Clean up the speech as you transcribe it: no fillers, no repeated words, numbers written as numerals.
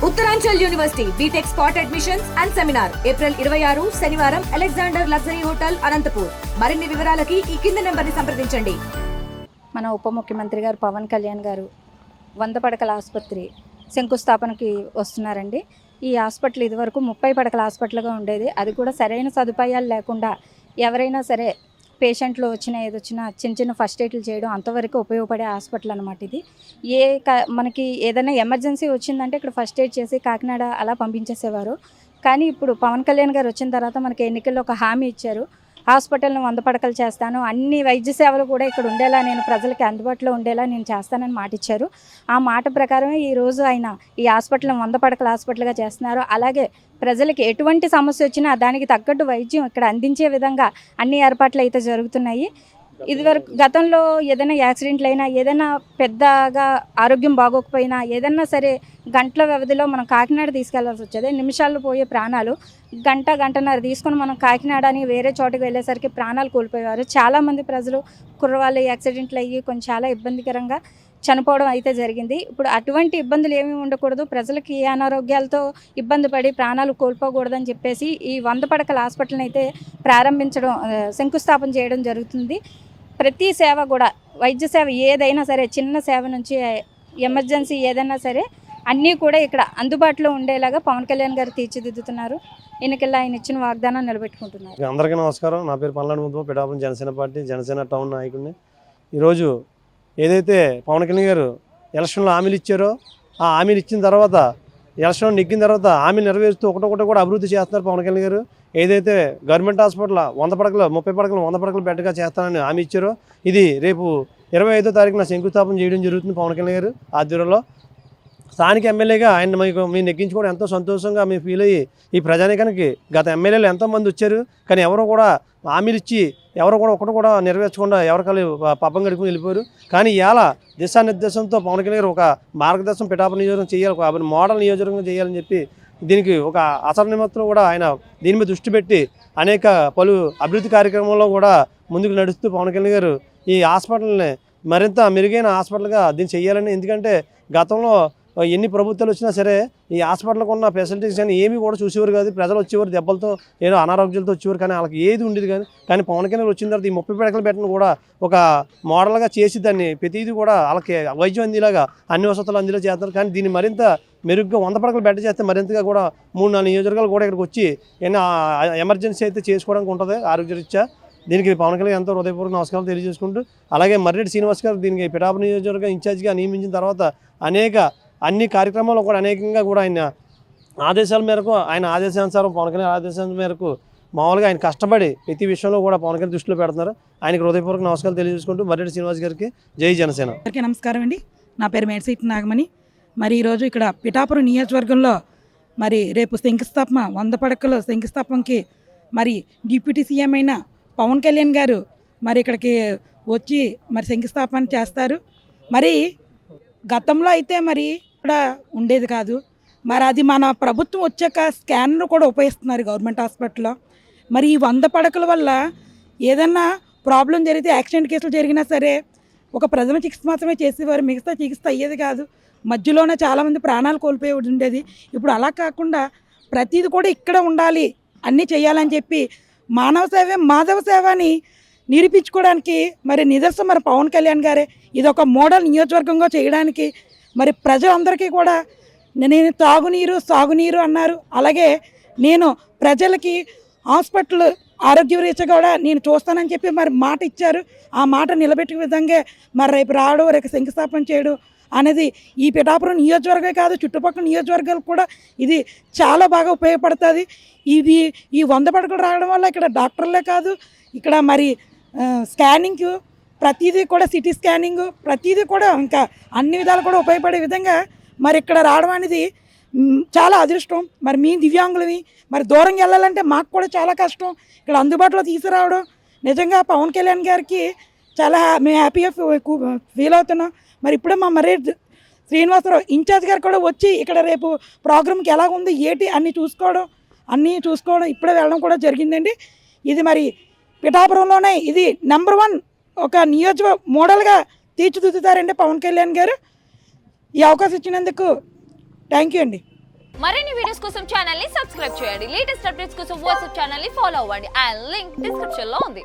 Uttaranchal university BTech spot admissions and seminar April 26 శనివారం Alexander luxury hotel Anantapur. మరిన్ని వివరాలకి ఈ కింది నెంబర్ని సంప్రదించండి. మన ఉప ముఖ్యమంత్రి గారు పవన్ కళ్యాణ్ గారు 100 పడకల ఆసుపత్రి శంకుస్థాపనకి వస్తున్నారండి. ఈ హాస్పిటల్ ఇదివరకు 30 పడకల హాస్పిటల్గా ఉండేది. అది కూడా సరైన సదుపాయాలు లేకుండా ఎవరైనా సరే పేషెంట్లు ఏదొచ్చినా చిన్న ఫస్ట్ ఎయిడ్లు చేయడం అంతవరకు ఉపయోగపడే హాస్పిటల్ అనమాట ఇది. మనకి ఏదైనా ఎమర్జెన్సీ వచ్చిందంటే ఇక్కడ ఫస్ట్ ఎయిడ్ చేసి కాకినాడ అలా పంపించేసేవారు. కానీ ఇప్పుడు పవన్ కళ్యాణ్ గారు వచ్చిన తర్వాత మనకి ఎన్నికల్లో ఒక హామీ ఇచ్చారు. హాస్పిటల్ని 100 పడకలు చేస్తాను, అన్ని వైద్య సేవలు కూడా ఇక్కడ ఉండేలా, నేను ప్రజలకి అందుబాటులో ఉండేలా నేను చేస్తానని మాట ఇచ్చారు. ఆ మాట ప్రకారమే ఈరోజు ఆయన ఈ హాస్పిటల్ని 100 పడకల హాస్పిటల్గా చేస్తున్నారు. అలాగే ప్రజలకి ఎటువంటి సమస్య వచ్చినా దానికి తగ్గట్టు వైద్యం ఇక్కడ అందించే విధంగా అన్ని ఏర్పాట్లు అయితే జరుగుతున్నాయి. ఇదివరకు గతంలో ఏదైనా యాక్సిడెంట్లు అయినా, ఏదైనా పెద్దగా ఆరోగ్యం బాగోకపోయినా, ఏదైనా సరే గంటల వ్యవధిలో మనం కాకినాడ తీసుకెళ్లాల్సి వచ్చేది. నిమిషాల్లో పోయే ప్రాణాలు గంటన్నర తీసుకొని మనం కాకినాడ అని వేరే చోటుకు వెళ్ళేసరికి ప్రాణాలు కోల్పోయేవారు. చాలామంది ప్రజలు కుర్రవాళ్ళు యాక్సిడెంట్లు అయ్యి చాలా ఇబ్బందికరంగా చనిపోవడం అయితే జరిగింది. ఇప్పుడు అటువంటి ఇబ్బందులు ఏమీ ఉండకూడదు, ప్రజలకి ఏ అనారోగ్యాలతో ఇబ్బంది పడి ప్రాణాలు కోల్పోకూడదని చెప్పేసి ఈ 100 పడకల హాస్పిటల్ని అయితే ప్రారంభించడం, శంకుస్థాపన చేయడం జరుగుతుంది. ప్రతి సేవ కూడా, వైద్య సేవ ఏదైనా సరే, చిన్న సేవ నుంచి ఎమర్జెన్సీ ఏదైనా సరే అన్నీ కూడా ఇక్కడ అందుబాటులో ఉండేలాగా పవన్ కళ్యాణ్ గారు తీర్చిదిద్దుతున్నారు. ఎన్నికల్లో ఆయన ఇచ్చిన వాగ్దానం నిలబెట్టుకుంటున్నారు. అందరికీ నమస్కారం. నా పేరు పల్నాడు ముద్దు, పిఠాపురం జనసేన పార్టీ జనసేన టౌన్ నాయకుడిని. ఈరోజు ఏదైతే పవన్ కళ్యాణ్ గారు ఎలక్షన్లో హామీలు ఇచ్చారో, ఆ హామీలు ఇచ్చిన తర్వాత ఎలక్షన్లో నెగ్గిన తర్వాత హామీలు నెరవేరుస్తూ ఒకటొకటి కూడా అభివృద్ధి చేస్తున్నారు పవన్ కళ్యాణ్ గారు. ఏదైతే గవర్నమెంట్ హాస్పిటల్ 100 పడకలు 30 పడకలు 100 పడకలు బెడ్గా చేస్తానని హామీ ఇచ్చారో, ఇది రేపు 25వ తారీఖున శంకుస్థాపన చేయడం జరుగుతుంది పవన్ కళ్యాణ్ గారు ఆధ్వర్యంలో. స్థానిక ఎమ్మెల్యేగా ఆయన మీరు నెగ్గించుకోవడం ఎంతో సంతోషంగా మేము ఫీల్ అయ్యి, ఈ ప్రజానికానికి గత ఎమ్మెల్యేలు ఎంతోమంది వచ్చారు, కానీ ఎవరు కూడా హామీలు ఇచ్చి ఎవరు కూడా ఒకటి కూడా నెరవేర్చకుండా ఎవరికాలు పాపం గడుపుని వెళ్ళిపోయారు. కానీ ఇవాళ దిశానిర్దేశంతో పవన్ కళ్యాణ్ గారు ఒక మార్గదర్శనం పిఠాపురం నియోజకవర్గం చేయాలి, ఒక మోడల్ నియోజకవర్గం చేయాలని చెప్పి దీనికి ఒక అసలు నిమిత్తం కూడా ఆయన దీని మీద దృష్టి పెట్టి అనేక పలు అభివృద్ధి కార్యక్రమంలో కూడా ముందుకు నడుస్తూ పవన్ కళ్యాణ్ గారు ఈ హాస్పిటల్ని మరింత మెరుగైన హాస్పిటల్గా దీన్ని చేయాలని. ఎందుకంటే గతంలో ఎన్ని ప్రభుత్వాలు వచ్చినా సరే ఈ హాస్పిటల్కి ఉన్న ఫెసిలిటీస్ కానీ ఏమీ కూడా చూసేవారు కాదు. ప్రజలు వచ్చేవారు దెబ్బలతో, ఏదో అనారోగ్యాలతో వచ్చేవారు, కానీ వాళ్ళకి ఏది ఉండేది కానీ పవన్ కళ్యాణ్ వచ్చిన తర్వాత ఈ 30 పడకలు పెట్టిన కూడా ఒక మోడల్గా చేసి దాన్ని ప్రతిదీ కూడా వాళ్ళకి వైద్యం అందేలాగా అన్ని వసతులు అందేలా చేస్తారు. కానీ దీన్ని మరింత మెరుగ్గా 100 పడకలు బెడ్ చేస్తే మరింతగా కూడా 3-4 నియోజకవర్గాలు కూడా ఇక్కడికి వచ్చి ఏమైనా ఎమర్జెన్సీ అయితే చేసుకోవడానికి ఉంటుంది ఆరోగ్యరీత్యా. దీనికి పవన్ కళ్యాణ్ ఎంతో హృదయపూర్వక నమస్కారాలు తెలియజేసుకుంటూ, అలాగే మర్రెడ్డి శ్రీనివాస్ గారు దీనికి పిఠాపురం నియోజకవర్గం ఇన్ఛార్జిగా నియమించిన తర్వాత అన్ని కార్యక్రమాల్లో కూడా అనేకంగా కూడా ఆయన ఆదేశాల మేరకు, ఆయన ఆదేశానుసారం పవన్ కళ్యాణ్ ఆదేశాల మేరకు మామూలుగా ఆయన కష్టపడి ప్రతి విషయంలో కూడా పవన్ కళ్యాణ్ దృష్టిలో పెడుతున్నారు. ఆయనకు హృదయపూర్వక నమస్కారాలు తెలియజేసుకుంటూ మర్రెడ్డి శ్రీనివాస్ గారికి జై జనసేన. అందరికీ నమస్కారం అండి. నా పేరు మేడ్సీటి నాగమణి. మరి ఈరోజు ఇక్కడ పిఠాపురం నియోజకవర్గంలో మరి రేపు శంకుస్థాపన 100 పడకల శంకుస్థాపనకి మరి డిప్యూటీ సీఎం అయిన పవన్ కళ్యాణ్ గారు మరి ఇక్కడికి వచ్చి మరి శంకుస్థాపన చేస్తారు. మరి గతంలో అయితే మరి ఇక్కడ ఉండేది కాదు. మరి అది మన ప్రభుత్వం వచ్చాక స్కానర్ కూడా ఉపయోగిస్తున్నారు గవర్నమెంట్ హాస్పిటల్లో. మరి ఈ 100 పడకల వల్ల ఏదన్నా ప్రాబ్లం జరిగితే, యాక్సిడెంట్ కేసులు జరిగినా సరే ఒక ప్రథమ చికిత్స మాత్రమే చేసేవారు, మిగతా చికిత్స అయ్యేది కాదు. మధ్యలోనే చాలామంది ప్రాణాలు కోల్పోయి ఉండేది. ఇప్పుడు అలా కాకుండా ప్రతిది కూడా ఇక్కడ ఉండాలి, అన్నీ చేయాలని చెప్పి మానవ సేవే మాధవ సేవ అని నిరూపించుకోవడానికి మరి నిదర్శనం మరి పవన్ కళ్యాణ్ గారే. ఇది ఒక మోడల్ నియోజకవర్గంగా చేయడానికి మరి ప్రజలందరికీ కూడా నేను తాగునీరు సాగునీరు అన్నారు. అలాగే నేను ప్రజలకి హాస్పిటల్ ఆరోగ్య రీత్యా కూడా నేను చూస్తానని చెప్పి మరి మాట ఇచ్చారు. ఆ మాట నిలబెట్టే విధంగా మరి రేపు రావడం, రేపు శంకుస్థాపన చేయడం అనేది ఈ పిఠాపురం నియోజకవర్గమే కాదు, చుట్టుపక్కల నియోజకవర్గాలకు కూడా ఇది చాలా బాగా ఉపయోగపడుతుంది. ఇది ఈ 100 పడకలు రావడం వల్ల ఇక్కడ డాక్టర్లే కాదు, ఇక్కడ మరి స్కానింగ్ ప్రతిదీ కూడా, సిటీ స్కానింగ్ ప్రతిదీ కూడా ఇంకా అన్ని విధాలు కూడా ఉపయోగపడే విధంగా మరి ఇక్కడ రావడం అనేది చాలా అదృష్టం. మరి మీ దివ్యాంగులవి మరి దూరంగా వెళ్ళాలంటే మాకు కూడా చాలా కష్టం. ఇక్కడ అందుబాటులో తీసుకురావడం నిజంగా పవన్ కళ్యాణ్ గారికి చాలా మేము హ్యాపీగా ఫీల్ అవుతున్నాం. మరి ఇప్పుడే మా మర్రెడ్డి శ్రీనివాసరావు ఇన్ఛార్జ్ గారు కూడా వచ్చి ఇక్కడ రేపు ప్రోగ్రామ్కి ఎలా ఉంది ఏంటి అన్నీ చూసుకోవడం ఇప్పుడే వెళ్ళడం కూడా జరిగిందండి. ఇది మరి పిఠాపురంలోనే ఇది నెంబర్ 1 ఒక మోడల్గా తీర్చిదిద్దుతారండి పవన్ కళ్యాణ్ గారు. ఈ అవకాశం ఇచ్చినందుకు థ్యాంక్ యూ అండి. మరిన్ని వీడియోస్ కోసం ఛానల్ ని సబ్స్క్రైబ్ చేయండి. లేటెస్ట్ అప్డేట్స్ కోసం వాట్సాప్ ఛానల్ ని ఫాలో అవ్వండి. అండ్ లింక్ డిస్క్రిప్షన్ లో ఉంది.